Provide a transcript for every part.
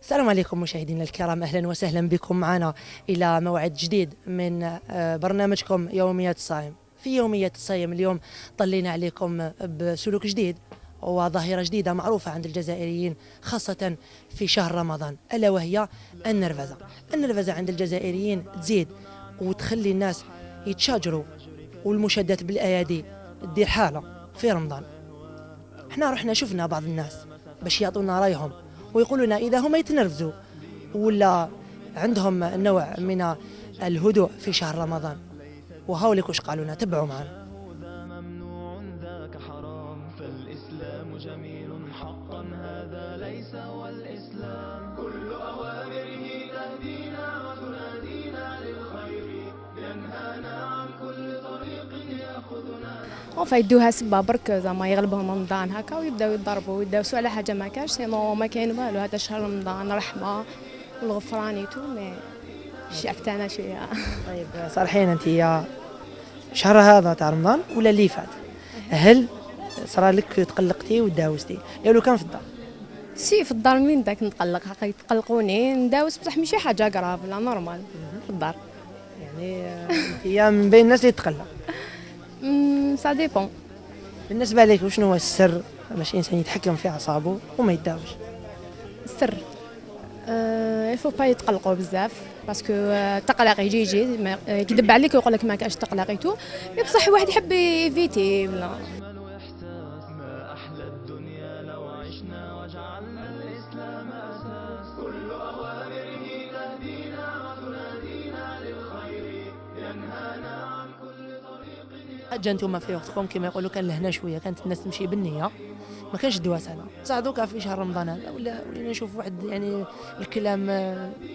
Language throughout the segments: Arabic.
السلام عليكم مشاهدينا الكرام، أهلا وسهلا بكم معنا إلى موعد جديد من برنامجكم يوميات الصائم. في يوميات الصائم اليوم طلينا عليكم بسلوك جديد وظاهرة جديدة معروفة عند الجزائريين خاصة في شهر رمضان، ألا وهي النرفزة. النرفزة عند الجزائريين تزيد وتخلي الناس يتشاجروا، والمشادات بالأيادي تدير حالة في رمضان. احنا رحنا شفنا بعض الناس باش يعطونا رايهم ويقولوا لنا إذا هم يتنرفزوا ولا عندهم نوع من الهدوء في شهر رمضان، وهاوليك وش قالوا لنا. تبعوا معنا. ممنوع ذاك حرام فالإسلام جميل حقا هذا ليس هو الإسلام كل أوامره تهدينا وتنادينا للخير ينهانا عن كل طريق يأخذنا. فيدوها سبه برك زعما يغلبهم رمضان هكا ويبداو يضربوا ويداوسوا على حاجه ما كاش سينو ما كاين والو. هذا شهر رمضان رحمه والغفران تو مي شعفتنا شويه. طيب صالحين انت يا شهر هذا تاع رمضان ولا اللي فات، هل صار لك تقلقتي وداوستي لو كان في الدار؟ سي في الدار من داك نتقلق حقا يتقلقوني نداوس بصح ماشي حاجه كراف لا نورمال في الدار. يعني انت يا من بين الناس اللي تقلق. سا ديبون. بالنسبه لك وشنو هو السر باش الانسان يتحكم في اعصابه وما يداوش؟ السر يفو با يتقلقوا بزاف باسكو التقلق يجي يكذب عليك ويقول لك ما كاش تقلقيتو، مي بصح واحد يحب يفيتي ولا. ما أحلى الدنيا لو عشنا وجعلنا الإسلام أساس كل أوامره تهدينا وتنادينا للخير ينهانا عن كل طريق. حاجه انتم في وقتكم كما يقولوا كان لهنا شويه، كانت الناس تمشي بالنيه، ما كانش الدواسه هذا. بصح دوكا في شهر رمضان هذا ولا نشوف واحد يعني الكلام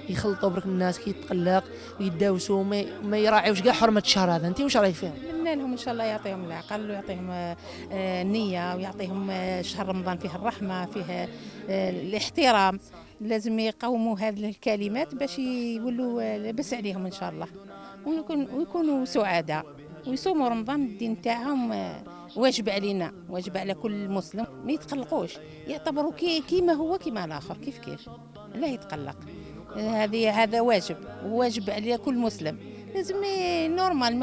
يخلطوا برك الناس كي يتقلق ويداوسوا ما يراعيوش كاع حرمه الشهر هذا. انت واش رايك فيها؟ نتمنى لهم ان شاء الله يعطيهم العقل ويعطيهم النية ويعطيهم شهر رمضان فيه الرحمة فيه الاحترام. لازم يقوموا هذه الكلمات باش يولوا لبس عليهم ان شاء الله ويكونوا سعداء ويصوموا رمضان. الدين تاعهم واجب علينا، واجب على كل مسلم. ما يتقلقوش، يعتبروا كيما هو كيما الاخر كيف لا يتقلق. هذا واجب وواجب على كل مسلم. لازم نورمال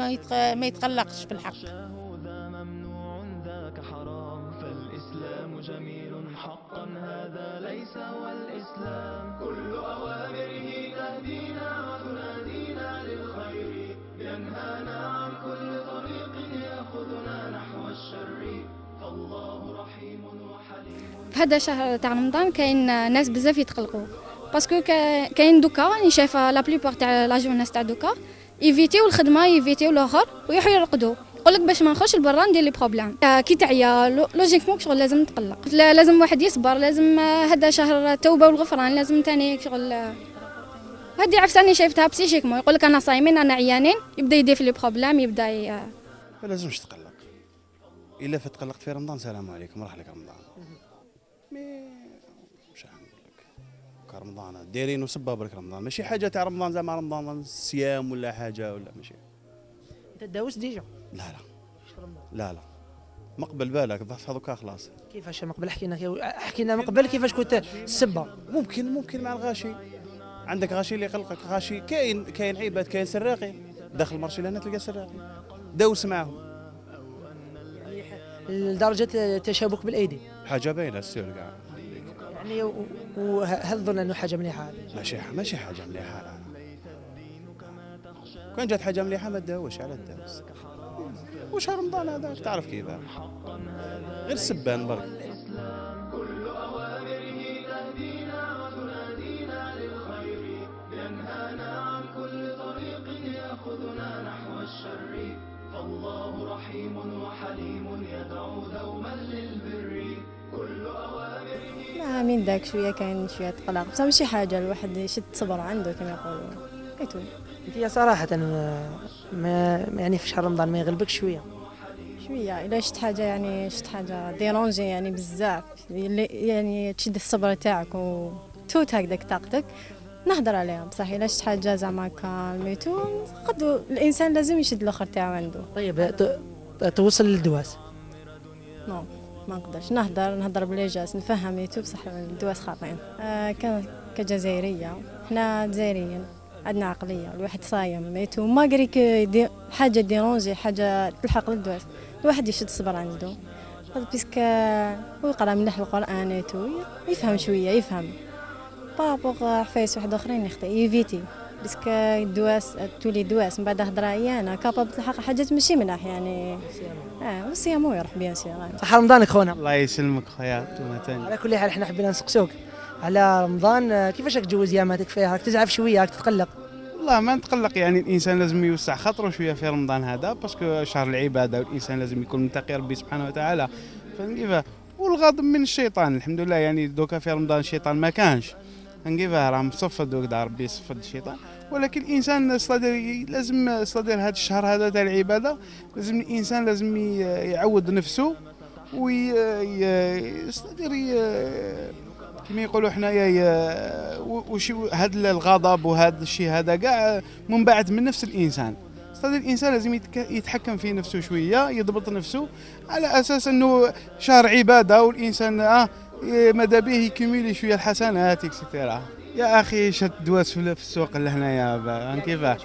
ما يتقلقش في الحق. ممنوع ذاك حرام فالإسلام جميل حقا هذا ليس هو الإسلام كل أوامره تهدينا وتنادينا للخير ينهانا عن كل طريق يأخذنا نحو الشر فالله رحيم وحليم. في هذا الشهر تاع رمضان كاين ناس بزاف يتقلقوا باسكو كاين دوكا راني شايفه لا بليبار تاع لا جورناس تاع دوكا يفيتيو الخدمه يفيتيو الاخر ويروحوا يرقدوا. يقول لك باش ما نخش لبرا ندير لي بروبليم. كي تعيا لوجيكمون شغل لازم نتقلق، لازم واحد يصبر، لازم هذا شهر التوبه والغفران لازم تاني شغل. هذه عفساني شايفتها بسيشيكمون. يقول لك انا صايمين انا عيانين يبدا يدير في لي بروبليم يبدا ما لازمش تقلق. الا فتقلقت في رمضان سلام عليكم راح لك رمضان. مي مش نقول لك كرمضان دايرين وسبه برك رمضان ماشي حاجه تاع رمضان زعما رمضان الصيام ولا حاجه ولا ماشي. انت داوس ديجا؟ لا لا مقبل بالك ضغط هذوك خلاص. كيفاش مقبل؟ حكينا مقبل كيفاش كنت السبه. ممكن مع الغاشي. عندك غاشي اللي يقلقك، غاشي كاين عباد، كاين سراقي داخل المرشي لهنا تلقى سراقي داوس معاهم. لدرجه التشابك بالايدي حاجه باينه السير كاع يعني. وهل تظن انه حاجه مليحه هذه؟ ماشي حاجه مليحه. لا. كان جات حاجه مليحه ما تداوش على الداوس. وش رمضان هذا تعرف كيف غير سبان برك. كل أوامره تهدينا وتنادينا للخير ينهانا عن كل طريق يأخذنا نحو الشر فالله رحيم وحليم يدعو دوما للبر كل أوامره. لا من داك شويه كاين شويه تقلق بصح ماشي حاجه الواحد يشد صبر عنده كما يقولوا ايتو. انت صراحه ما يعني في شهر رمضان ما يغلبكش شويه الا شفت حاجه يعني شفت حاجه ديرونجي يعني بزاف يعني تشد الصبر تاعك وتوت هكذاك طاقتك نهضر عليها. بصح الا شفت حاجه زعما كالميتو قد الانسان لازم يشد الاخر تاعو عنده. طيب توصل للدواس؟ نو ما نقدرش نهضر بلي جاس نفهم يتو بصح الدواس خاطئين. كان كجزائريه حنا جزائريين عندنا عقليه، الواحد صايم ميتو ما قريك حاجه ديرونجي حاجه تلحق للدواس، الواحد يشد الصبر عنده بيسك ويقرا مليح القران يتو يفهم شويه يفهم بابوغ عفايس واحد اخرين يخطئ يفيتي باسكو الدواس تولي دواس من بعد هضره انا كابابل تلحق حاجات ماشي ملاح يعني. والصيام هو يروح بيان سير. صحة رمضانك خونا. الله يسلمك خويا ثاني. على كل حال احنا حبينا نسقسوك على رمضان، كيفاش راك تجوز اياماتك فيها؟ راك تزعف شويه، راك تتقلق؟ والله ما نتقلق، يعني الانسان لازم يوسع خاطره شويه في رمضان هذا باسكو شهر العباده والانسان لازم يكون متقي ربي سبحانه وتعالى. فنقيفه والغضب من الشيطان الحمد لله، يعني دوكا في رمضان الشيطان ما كانش نقيفه راه مصفد دوكا ربي يصفد الشيطان، ولكن الانسان لازم هذا الشهر هذا تاع العباده لازم الانسان لازم يعود نفسه كما يقولوا حنايا وشي هذا الغضب وهذا الشيء هذا كاع منبعث من نفس الانسان. الانسان لازم يتحكم في نفسه شويه، يضبط نفسه على اساس انه شهر عباده والانسان ماذا به يكمل شويه الحسنات اكسترا. يا اخي شت دواس في السوق لهنايا كيفاه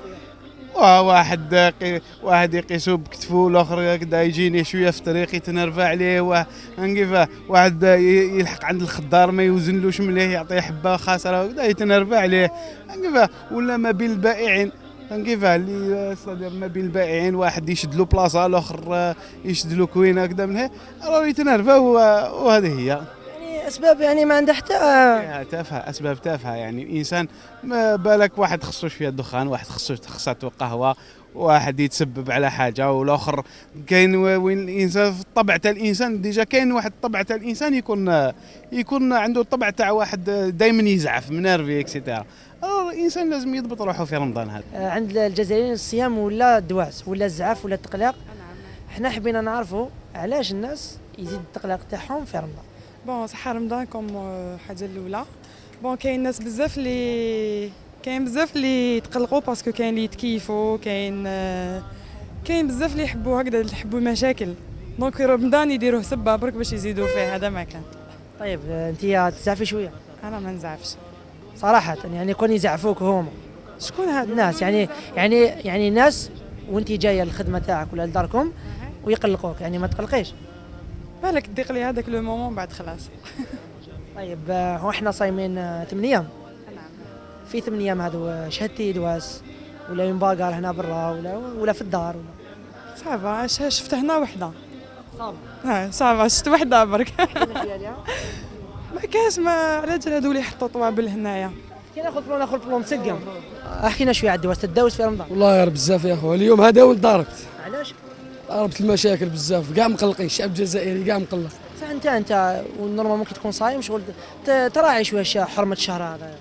واحد يقيسو بكتفو الاخر هكذا يجيني شويه في الطريق يتنرفع عليه كيفاه واحد يلحق عند الخضار ما يوزنلوش مليح يعطيه حبه خاسره هكذا يتنرفع عليه كيفاه. ولا ما بين البائعين كيفاه اللي صدر ما بين البائعين واحد يشد له بلاصه الاخر يشد له كوينه هكذا من هي راه يتنرفع وهذه هي اسباب يعني ما عندها حتى تافهه، اسباب تافهه. يعني الانسان ما بالك واحد خصو شويه دخان، واحد خصاتو قهوه، واحد يتسبب على حاجه والاخر كاين وين الانسان في الطبع تاع الانسان ديجا كاين واحد الطبع تاع الانسان يكون عنده الطبع تاع واحد دائما يزعف منرفي اكسيتيرا. الانسان لازم يضبط روحه في رمضان هذا. عند الجزائريين الصيام ولا الدواس ولا الزعف ولا التقلاق، احنا حبينا نعرفوا علاش الناس يزيد التقلاق تاعهم في رمضان. بون صحة رمضان كوم حاجة الأولى. بون كاين ناس بزاف اللي يتقلقوا باسكو كاين اللي يتكيفوا، كاين بزاف اللي يحبوا هكذا يحبوا المشاكل، دونك رمضان يديروه سبة برك باش يزيدوا فيه، هذا ما كان. طيب انت تزعفي شويه؟ انا ما نزعفش صراحه، يعني كون يزعفوك هما شكون هاد الناس؟ يعني ناس وانت جايه الخدمه تاعك ولا لداركم ويقلقوك، يعني ما تقلقيش؟ بالك تضيق لي هذاك لو مومون بعد خلاص. طيب هو احنا صايمين 8 ايام. في 8 ايام هذو شهدتي دواس ولا ينباقر هنا برا ولا في الدار صعبة؟ شفت هنا وحده صعبة. صعبة شفت وحده برك. ما كاش ما على جال هذو اللي يحطوا طوابل هنايا. كي ناخذ بلون مسقم. احكينا شويه على الدواس. تداوس في رمضان؟ والله غير بزاف يا اخو، اليوم هذا ولد ضربت. علاش؟ ضربت المشاكل بزاف كاع مقلقين، الشعب الجزائري كاع مقلق. انت والنورمال ممكن تكون صايم شغل تراعي شويه حرمه الشهر هذا.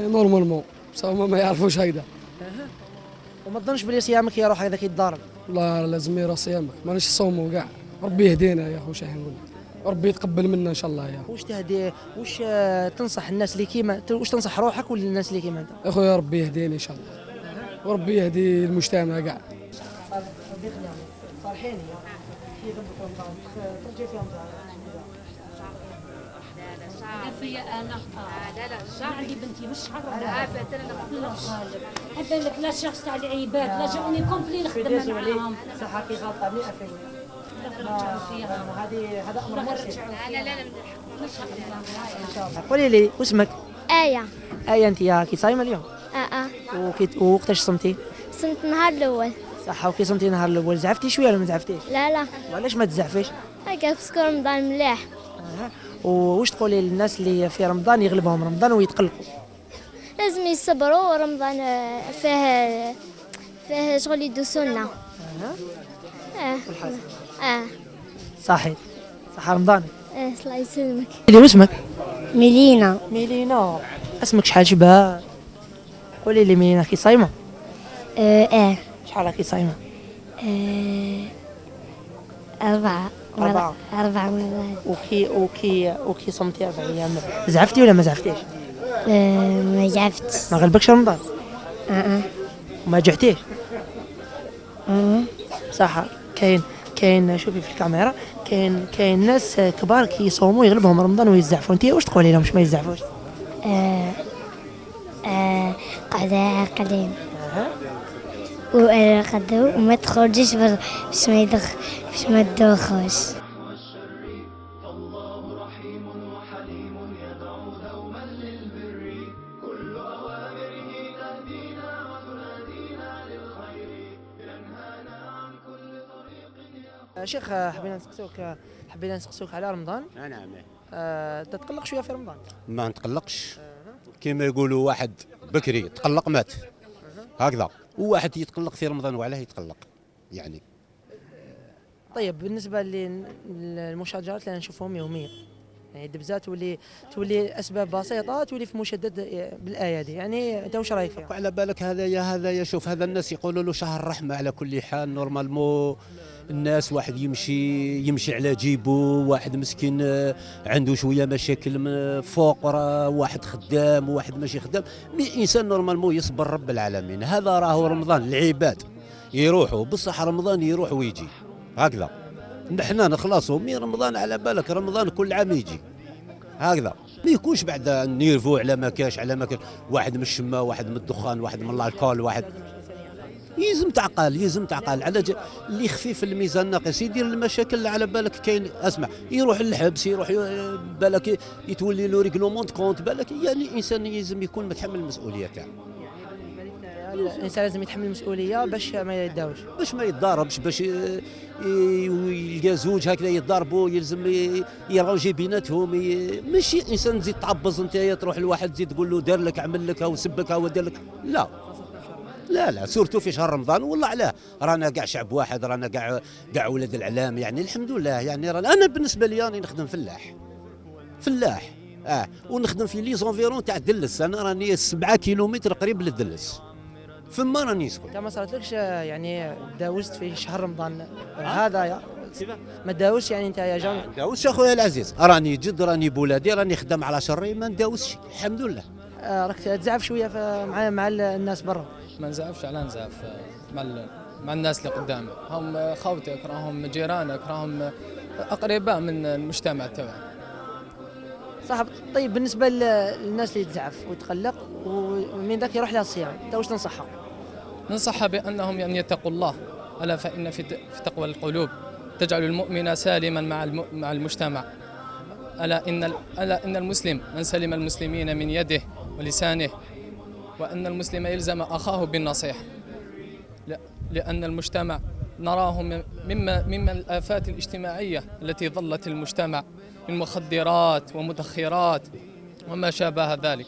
نورمالمون بصح هما ما يعرفوش هكذا. وما تظنش بلي صيامك يروح هذاك يتضارب؟ والله لازم يروح صيامك، ماناش نصوموا كاع، ربي يهدينا يا اخو. شحال نقول ربي يتقبل منا ان شاء الله. يا واش تهدي واش تنصح الناس اللي كيما واش تنصح روحك ولا الناس اللي كيما انت؟ اخويا ربي يهديني ان شاء الله وربي يهدي المجتمع كاع. ربي يخليهم صالحين كيف ترجع فيهم فيا انا لا شعري بنتي مش شعر لا ابدا حتى لك لا شخص تاع العباد لا جوني كومبلي نخدم معاهم صح كي غلطه 100%. هذا امر مرشد. لا ان شاء الله. قولي لي واسمك؟ آية. انت كي صايمه اليوم؟ وقتاش صمتي؟ صمت النهار الأول. صح. وكي صمتي النهار الاول زعفتي شويه ولا ما زعفتيش؟ لا. وعلاش ما تزعفيش؟ هكا باسكو رمضان مليح. وواش تقولي للناس اللي في رمضان يغلبهم رمضان ويتقلقوا؟ لازم يصبروا، رمضان فيه شغل يدوسوا لنا. صحيح. صح رمضان. الله يسلمك. اللي واسمك؟ ميلينا. اسمك شحال شبه؟ قولي لي ميلينا كي صايمه؟ شحال كي صايمه؟ 4 مرات. وكي صمتي 4 ايام زعفتي ولا ما زعفتيش؟ ما زعفتش. ما غلبكش رمضان؟ ما جعتيش؟ صح. كاين شوفي في الكاميرا كاين ناس كبار كيصوموا يغلبهم رمضان ويزعفوا، انت واش تقولي لهم باش ما يزعفوش؟ قعدة عاقلين وغدو وما تخرجش باش ما تدوخوش. شيخ حبينا نسقسوك على رمضان. نعم. تتقلق شويه في رمضان؟ ما نتقلقش، كما يقولوا واحد بكري تقلق مات هكذا، وواحد يتقلق في رمضان وعلاه يتقلق يعني. طيب بالنسبه للمشاجرات اللي نشوفهم يوميا، يعني الدبزات تولي اسباب بسيطه تولي في مشدد بالايادي، يعني انت واش رايك فيها؟ على بالك هذايا شوف، هذا الناس يقولوا له شهر الرحمه على كل حال. نورمالمو الناس واحد يمشي على جيبه، واحد مسكين عنده شويه مشاكل من فقر، واحد خدام وواحد ماشي خدام، مي انسان نورمالمو يصبر رب العالمين. هذا راهو رمضان العباد يروحوا بصح رمضان يروح ويجي هكذا، نحنا نخلصوا مي رمضان على بالك رمضان كل عام يجي هكذا، ما يكونش بعد نيرفو على ما كاش واحد من الشمه، واحد من الدخان، واحد من الكول، واحد يلزم تعقل على اللي خفيف الميزان ناقص يدير المشاكل اللي على بالك كاين. اسمع، يروح للحبس، يروح بالك يتولي له ريغلومون كونت، بالك يعني الانسان لازم يكون متحمل المسؤوليه تاعو. الانسان لازم يتحمل المسؤوليه باش ما يداوش، باش ما يتضاربش، باش يلقى زوج هكذا يتضاربوا، يلزم يراوجي بيناتهم. ماشي انسان تزيد تعبز انت تروح لواحد تزيد تقول له دار لك عمل لك او سبك او دار لك، لا سورتو في شهر رمضان. والله علاه رانا كاع شعب واحد، رانا كاع ولاد العلام، يعني الحمد لله. يعني انا بالنسبه لي راني نخدم فلاح ونخدم في لي زونفيرون تاع دلس. انا راني 7 كيلومتر قريب للدلس، فما راني نسكن. انت ما صارتلكش يعني داوزت في شهر رمضان هذا ما داوزش يعني انت يا جامع؟ داوزش اخويا العزيز، راني بولادي، راني خدام على شري، ما نداوزش الحمد لله. راك تزعف شويه مع الناس برا؟ ما نزعفش، على نزعف مع الناس اللي قدامي، هم خوتك، راهم جيرانك، راهم اقرباء من المجتمع تبعك. صح. طيب بالنسبه للناس اللي تزعف وتقلق ومن ذاك يروح لها الصيام، انت واش تنصحها؟ ننصحها بانهم يعني يتقوا الله، الا فان في تقوى القلوب تجعل المؤمن سالما مع المجتمع. الا ان المسلم من سلم المسلمين من يده ولسانه، وأن المسلم يلزم أخاه بالنصيحة، لأن المجتمع نراه مما الآفات الاجتماعية التي ظلت المجتمع من مخدرات ومدخرات وما شابه ذلك.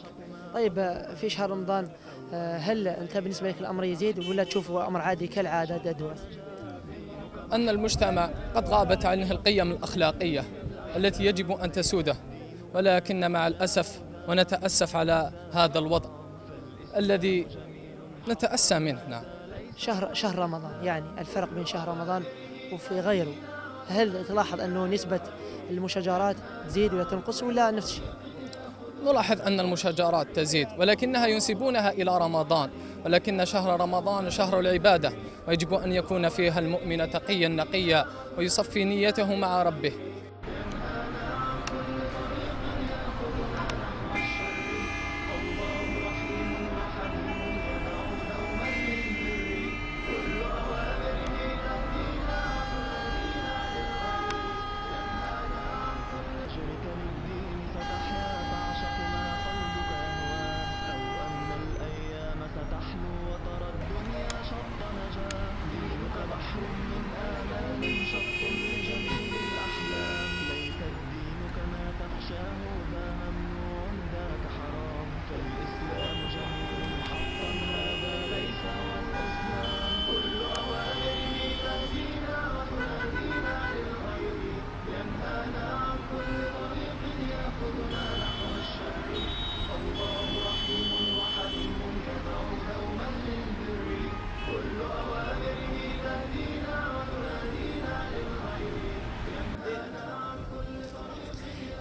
طيب في شهر رمضان هل أنت بالنسبة لك الأمر يزيد ولا تشوفه أمر عادي كالعادة دواس؟ أن المجتمع قد غابت عنه القيم الأخلاقية التي يجب أن تسوده، ولكن مع الأسف ونتأسف على هذا الوضع الذي نتأسى منه. نعم. شهر رمضان، يعني الفرق بين شهر رمضان وفي غيره، هل تلاحظ أنه نسبة المشاجرات تزيد ولا تنقص ولا نفس الشيء؟ نلاحظ أن المشاجرات تزيد، ولكنها ينسبونها إلى رمضان، ولكن شهر رمضان شهر العبادة، ويجب أن يكون فيها المؤمن تقيا نقيا ويصفي نيته مع ربه. شط لجميل الأحلام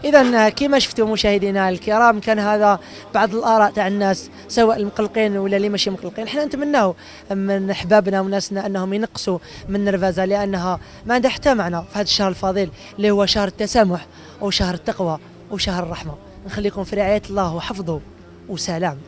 إذا كما شفتوا مشاهدينا الكرام، كان هذا بعض الآراء تاع الناس سواء المقلقين ولا اللي ماشي مقلقين. احنا نتمناو من احبابنا وناسنا انهم ينقصوا من النرفازه، لانها ما عندها حتى معنى في هذا الشهر الفضيل اللي هو شهر التسامح وشهر التقوى وشهر الرحمه. نخليكم في رعايه الله وحفظه وسلام.